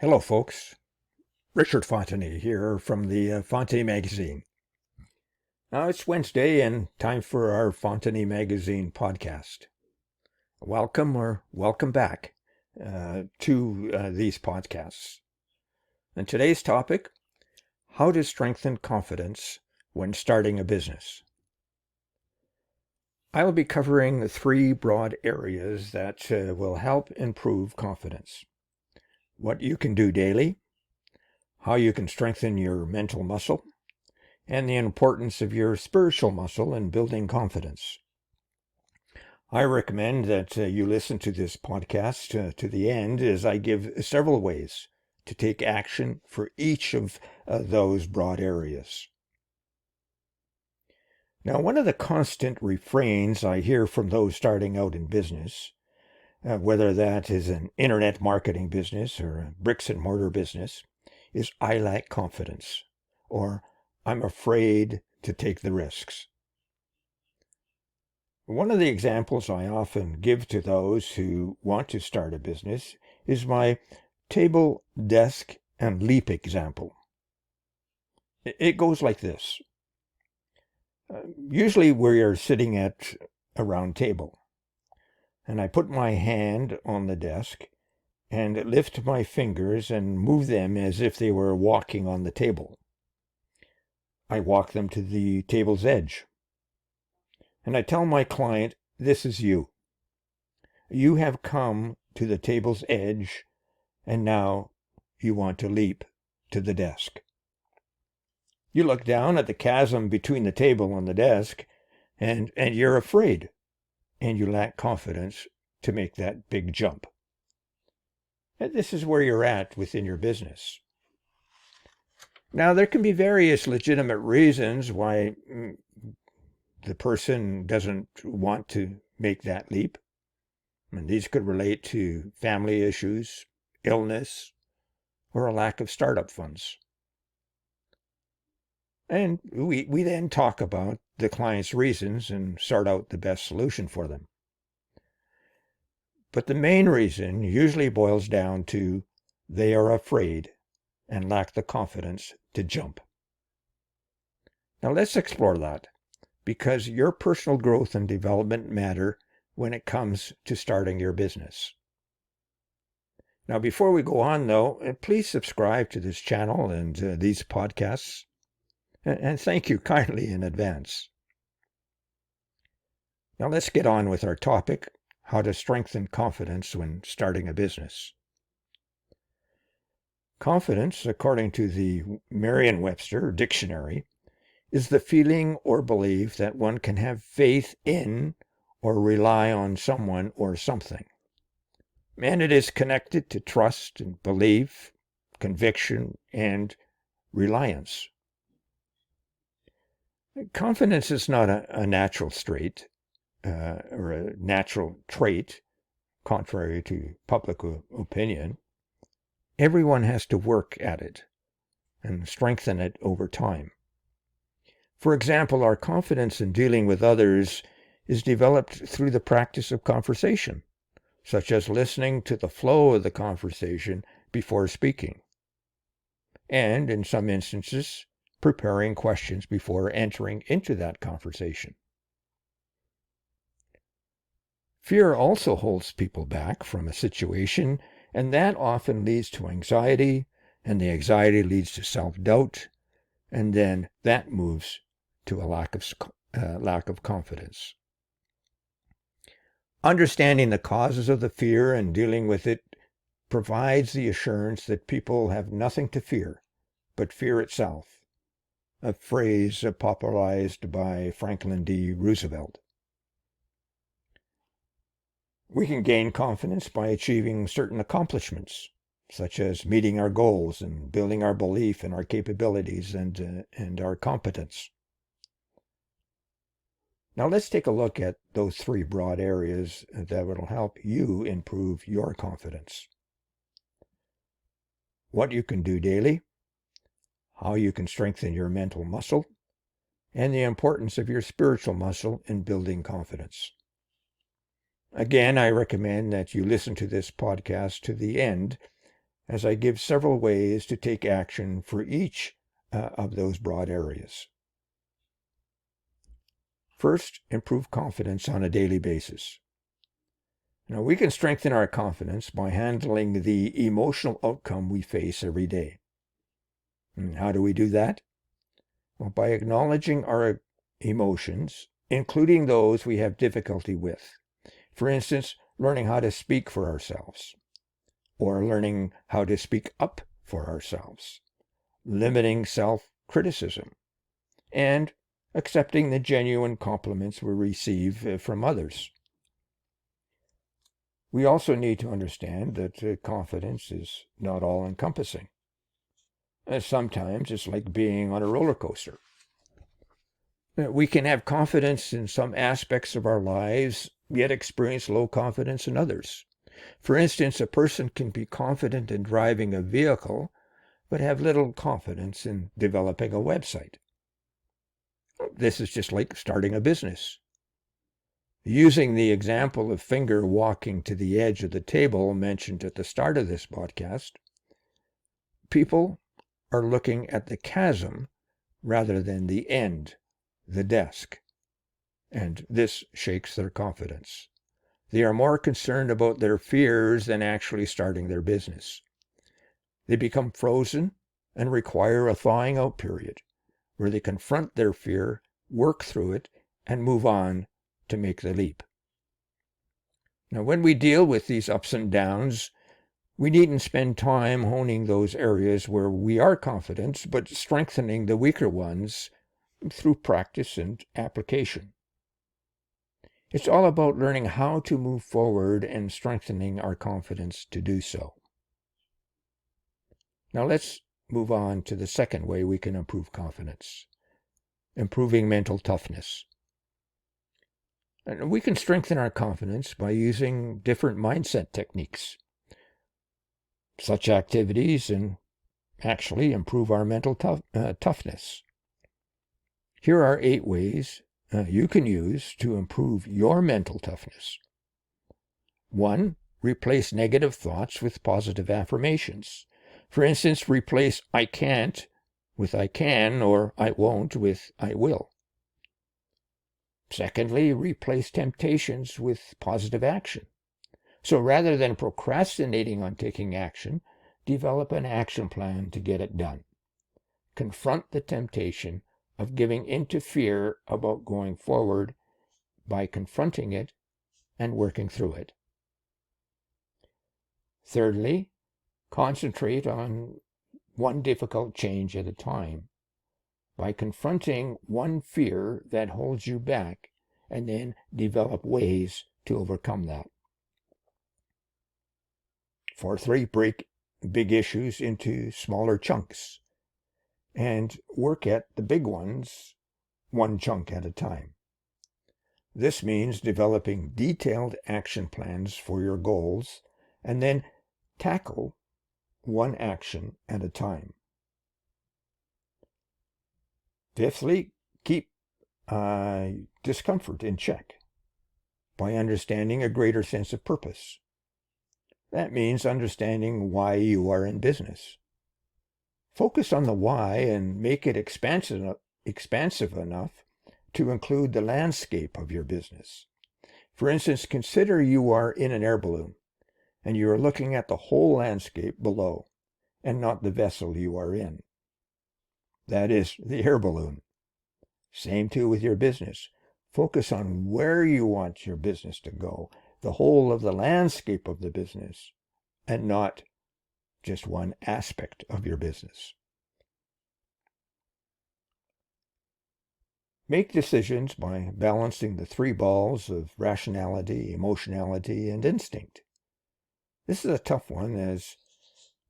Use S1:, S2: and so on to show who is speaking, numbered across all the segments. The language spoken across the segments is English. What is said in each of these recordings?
S1: Hello, folks. Richard Fontenay here from the Fontenay Magazine. Now it's Wednesday and time for our Fontenay Magazine podcast. Welcome back to these podcasts. And today's topic, how to strengthen confidence when starting a business. I will be covering three broad areas that will help improve confidence. What you can do daily, how you can strengthen your mental muscle, and the importance of your spiritual muscle in building confidence. I recommend that you listen to this podcast to the end, as I give several ways to take action for each of those broad areas. Now, one of the constant refrains I hear from those starting out in business, whether that is an internet marketing business or a bricks and mortar business, is I lack confidence, or I'm afraid to take the risks. One of the examples I often give to those who want to start a business is my table, desk, and leap example. It goes like this. Usually we are sitting at a round table, and I put my hand on the desk and lift my fingers and move them as if they were walking on the table. I walk them to the table's edge, and I tell my client, this is you. You have come to the table's edge, and now you want to leap to the desk. You look down at the chasm between the table and the desk, and you're afraid, and you lack confidence to make that big jump. And this is where you're at within your business. Now, there can be various legitimate reasons why the person doesn't want to make that leap. And these could relate to family issues, illness, or a lack of startup funds. And we then talk about the client's reasons and sort out the best solution for them. But the main reason usually boils down to they are afraid and lack the confidence to jump. Now let's explore that, because your personal growth and development matter when it comes to starting your business. Now, before we go on, though, please subscribe to this channel and these podcasts, and thank you kindly in advance. Now let's get on with our topic, how to strengthen confidence when starting a business. Confidence, according to the Merriam-Webster dictionary, is the feeling or belief that one can have faith in or rely on someone or something. And it is connected to trust and belief, conviction, and reliance. Confidence is not a natural trait, or a natural trait, contrary to public opinion. Everyone has to work at it and strengthen it over time. For example, our confidence in dealing with others is developed through the practice of conversation, such as listening to the flow of the conversation before speaking, and in some instances, preparing questions before entering into that conversation. Fear also holds people back from a situation, and that often leads to anxiety, and the anxiety leads to self-doubt, and then that moves to a lack of confidence. Understanding the causes of the fear and dealing with it provides the assurance that people have nothing to fear but fear itself, a phrase popularized by Franklin D. Roosevelt. We can gain confidence by achieving certain accomplishments, such as meeting our goals and building our belief in our capabilities and our competence. Now let's take a look at those three broad areas that will help you improve your confidence. What you can do daily, how you can strengthen your mental muscle, and the importance of your spiritual muscle in building confidence. Again, I recommend that you listen to this podcast to the end, as I give several ways to take action for each of those broad areas. First, improve confidence on a daily basis. Now, we can strengthen our confidence by handling the emotional outcome we face every day. And how do we do that? Well, by acknowledging our emotions, including those we have difficulty with. For instance, learning how to speak for ourselves, or learning how to speak up for ourselves, limiting self-criticism, and accepting the genuine compliments we receive from others. We also need to understand that confidence is not all-encompassing. Sometimes it's like being on a roller coaster. We can have confidence in some aspects of our lives, yet experience low confidence in others. For instance, a person can be confident in driving a vehicle, but have little confidence in developing a website. This is just like starting a business. Using the example of finger walking to the edge of the table mentioned at the start of this podcast, people are looking at the chasm rather than the end, the desk, and this shakes their confidence. They are more concerned about their fears than actually starting their business. They become frozen and require a thawing out period where they confront their fear, work through it, and move on to make the leap. Now, when we deal with these ups and downs, we needn't spend time honing those areas where we are confident, but strengthening the weaker ones through practice and application. It's all about learning how to move forward and strengthening our confidence to do so. Now let's move on to the second way we can improve confidence, improving mental toughness. And we can strengthen our confidence by using different mindset techniques. Such activities and actually improve our mental toughness. Here are 8 ways you can use to improve your mental toughness. 1. Replace negative thoughts with positive affirmations. For instance, replace I can't with I can, or I won't with I will. Secondly, replace temptations with positive action. So rather than procrastinating on taking action, develop an action plan to get it done. Confront the temptation of giving into fear about going forward by confronting it and working through it. Thirdly, concentrate on one difficult change at a time by confronting one fear that holds you back and then develop ways to overcome that. Fourthly, break big issues into smaller chunks and work at the big ones one chunk at a time. This means developing detailed action plans for your goals and then tackle one action at a time. Fifthly, keep discomfort in check by understanding a greater sense of purpose. That means understanding why you are in business. Focus on the why and make it expansive enough to include the landscape of your business. For instance, consider you are in an air balloon and you are looking at the whole landscape below and not the vessel you are in. That is the air balloon. Same too with your business. Focus on where you want your business to go, the whole of the landscape of the business, and not just one aspect of your business. Make decisions by balancing the 3 balls of rationality, emotionality, and instinct. This is a tough one, as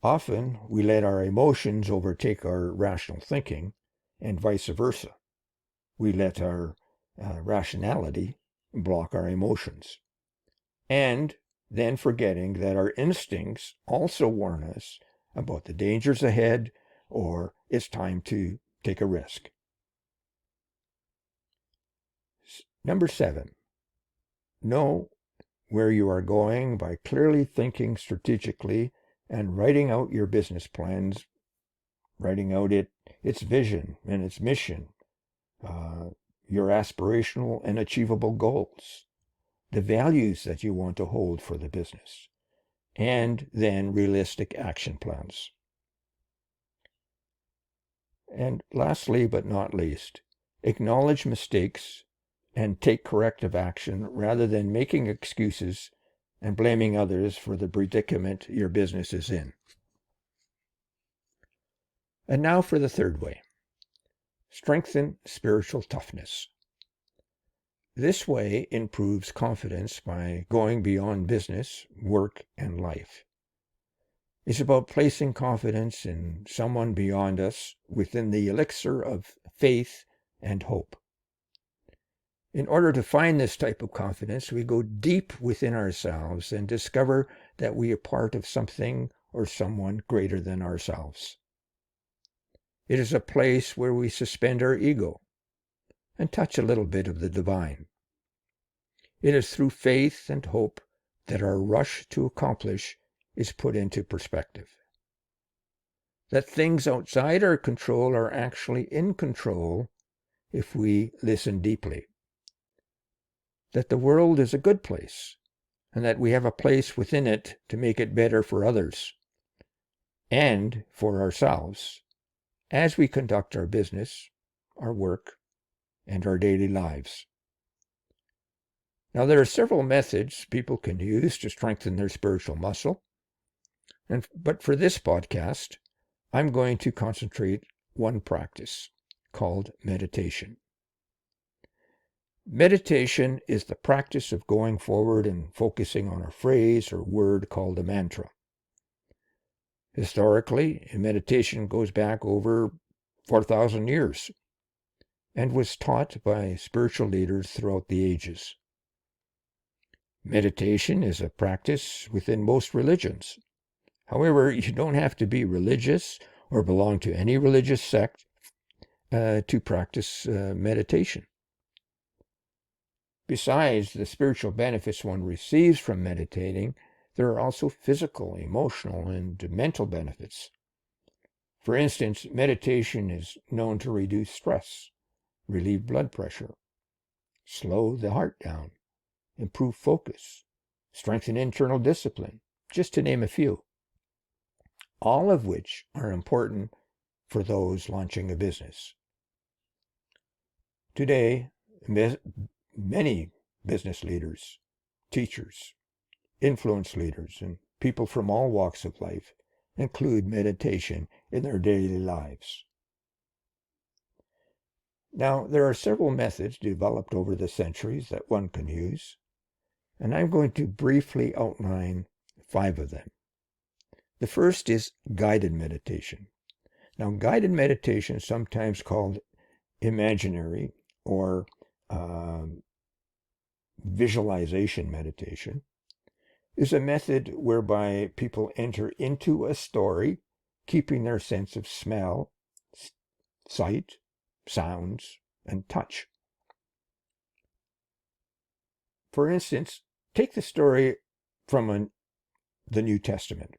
S1: often we let our emotions overtake our rational thinking, and vice versa. We let our rationality block our emotions. And then forgetting that our instincts also warn us about the dangers ahead or it's time to take a risk. Number 7, know where you are going by clearly thinking strategically and writing out your business plans, writing out its vision and its mission, your aspirational and achievable goals, the values that you want to hold for the business, and then realistic action plans. And lastly, but not least, acknowledge mistakes and take corrective action rather than making excuses and blaming others for the predicament your business is in. And now for the third way. Strengthen spiritual toughness. This way improves confidence by going beyond business, work, and life. It's about placing confidence in someone beyond us within the elixir of faith and hope. In order to find this type of confidence, we go deep within ourselves and discover that we are part of something or someone greater than ourselves. It is a place where we suspend our ego and touch a little bit of the divine. It is through faith and hope that our rush to accomplish is put into perspective. That things outside our control are actually in control if we listen deeply. That the world is a good place, and that we have a place within it to make it better for others and for ourselves as we conduct our business, our work, and our daily lives. Now, there are several methods people can use to strengthen their spiritual muscle, but for this podcast, I'm going to concentrate one practice called meditation. Meditation is the practice of going forward and focusing on a phrase or word called a mantra. Historically, meditation goes back over 4,000 years and was taught by spiritual leaders throughout the ages. Meditation is a practice within most religions. However, you don't have to be religious or belong to any religious sect to practice meditation. Besides the spiritual benefits one receives from meditating, there are also physical, emotional, and mental benefits. For instance, meditation is known to reduce stress, relieve blood pressure, slow the heart down, improve focus, strengthen internal discipline, just to name a few. All of which are important for those launching a business. Today, many business leaders, teachers, influence leaders, and people from all walks of life include meditation in their daily lives. Now, there are several methods developed over the centuries that one can use, and I'm going to briefly outline 5 of them. The first is guided meditation. Now, guided meditation, sometimes called imaginary or visualization meditation, is a method whereby people enter into a story, keeping their sense of smell, sight, sounds, and touch. For instance, take the story from the New Testament.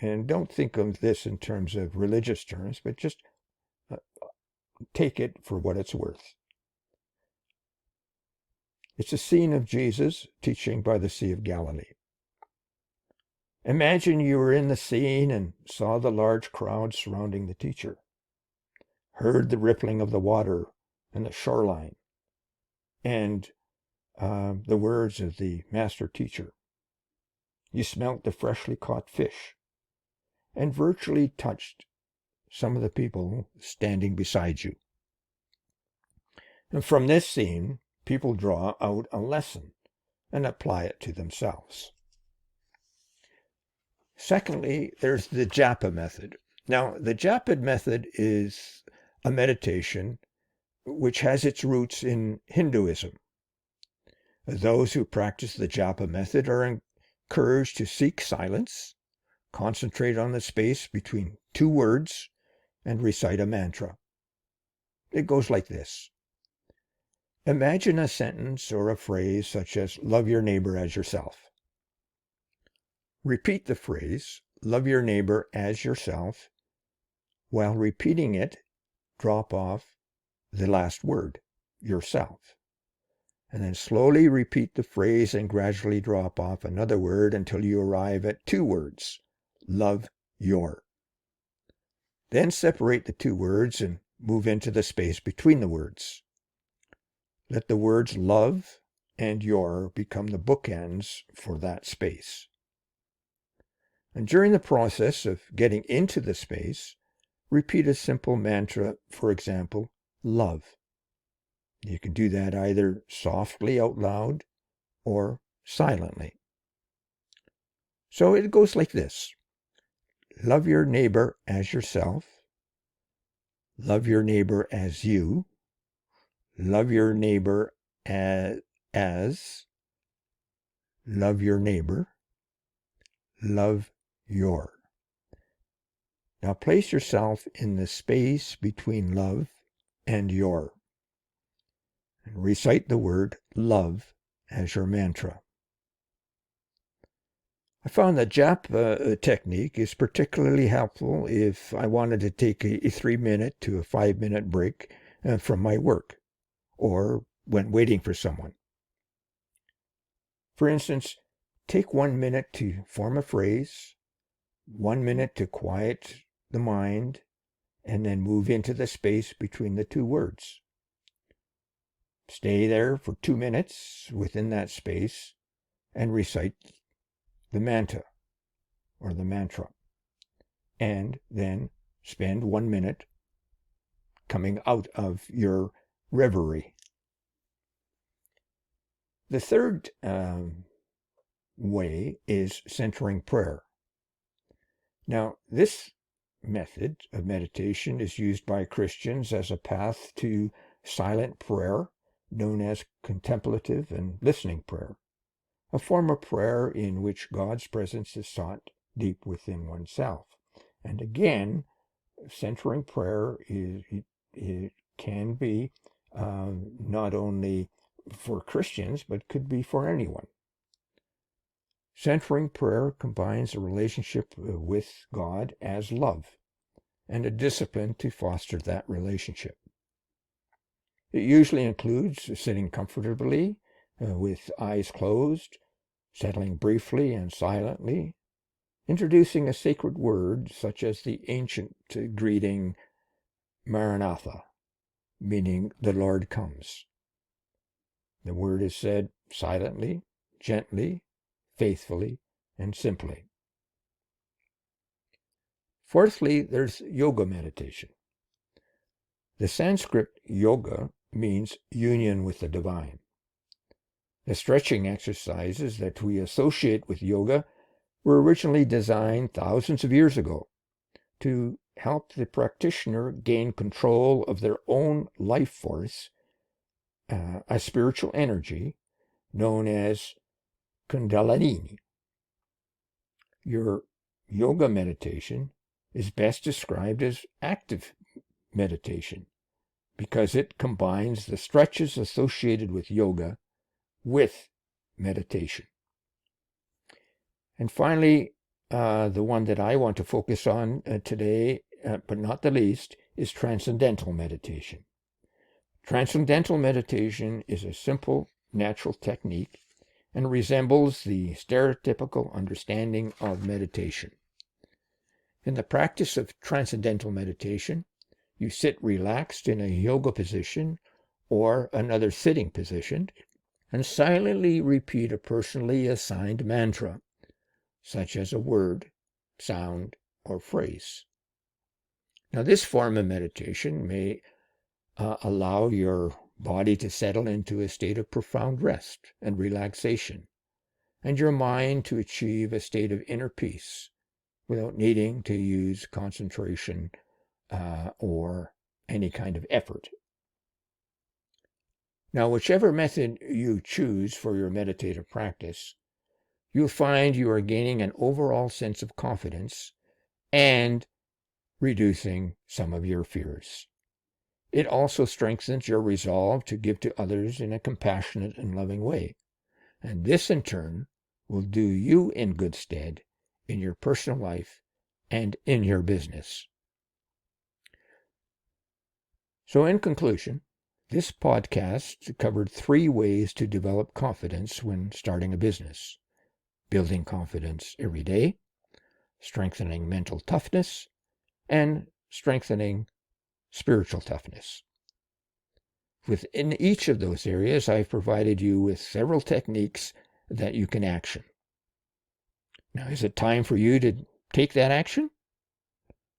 S1: And don't think of this in terms of religious terms, but just take it for what it's worth. It's a scene of Jesus teaching by the Sea of Galilee. Imagine you were in the scene and saw the large crowd surrounding the teacher, heard the rippling of the water and the shoreline, and the words of the master teacher. You smelt the freshly caught fish and virtually touched some of the people standing beside you. And from this scene, people draw out a lesson and apply it to themselves. Secondly, there's the japa method. Now, the japa method is a meditation which has its roots in Hinduism. Those who practice the japa method are encouraged to seek silence, concentrate on the space between 2 words, and recite a mantra. It goes like this. Imagine a sentence or a phrase such as, love your neighbor as yourself. Repeat the phrase, love your neighbor as yourself. While repeating it, drop off the last word, yourself. And then slowly repeat the phrase and gradually drop off another word until you arrive at 2 words, love your. Then separate the 2 words and move into the space between the words. Let the words love and your become the bookends for that space. And during the process of getting into the space, repeat a simple mantra, for example, love. You can do that either softly out loud or silently. So it goes like this. Love your neighbor as yourself. Love your neighbor as you. Love your neighbor as. Love your neighbor. Love your. Now place yourself in the space between love and your. And recite the word love as your mantra. I found the japa technique is particularly helpful if I wanted to take a 3-minute to a 5-minute break from my work or when waiting for someone. For instance, take 1 minute to form a phrase, 1 minute to quiet the mind, and then move into the space between the 2 words. Stay there for 2 minutes within that space and recite the mantra or the mantra. And then spend 1 minute coming out of your reverie. The third way is centering prayer. Now, this method of meditation is used by Christians as a path to silent prayer, known as contemplative and listening prayer, a form of prayer in which God's presence is sought deep within oneself. And again, centering prayer it can be not only for Christians, but could be for anyone. Centering prayer combines a relationship with God as love and a discipline to foster that relationship. It usually includes sitting comfortably with eyes closed, settling briefly and silently, introducing a sacred word such as the ancient greeting Maranatha, meaning the Lord comes. The word is said silently, gently, faithfully, and simply. Fourthly, there's yoga meditation. The Sanskrit yoga means union with the divine. The stretching exercises that we associate with yoga were originally designed thousands of years ago to help the practitioner gain control of their own life force, a spiritual energy known as Kundalini. Your yoga meditation is best described as active meditation because it combines the stretches associated with yoga with meditation. And finally, the one that I want to focus on today, but not the least, is transcendental meditation. Transcendental meditation is a simple, natural technique and resembles the stereotypical understanding of meditation. In the practice of transcendental meditation, you sit relaxed in a yoga position or another sitting position and silently repeat a personally assigned mantra, such as a word, sound, or phrase. Now, this form of meditation may allow your body to settle into a state of profound rest and relaxation, and your mind to achieve a state of inner peace without needing to use concentration or any kind of effort. Now, whichever method you choose for your meditative practice, you'll find you are gaining an overall sense of confidence and reducing some of your fears. It also strengthens your resolve to give to others in a compassionate and loving way. And this, in turn, will do you in good stead in your personal life and in your business. So in conclusion, this podcast covered 3 ways to develop confidence when starting a business: building confidence every day, strengthening mental toughness, and strengthening spiritual toughness. Within each of those areas, I've provided you with several techniques that you can action. Now, is it time for you to take that action?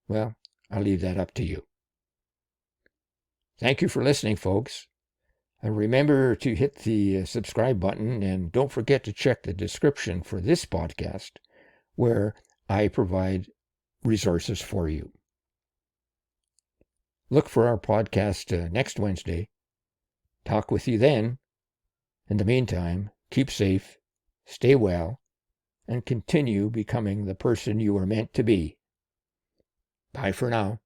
S1: Well, I'll leave that up to you. Thank you for listening, folks. And remember to hit the subscribe button, and don't forget to check the description for this podcast, where I provide resources for you. Look for our podcast next Wednesday. Talk with you then. In the meantime, keep safe, stay well, and continue becoming the person you are meant to be. Bye for now.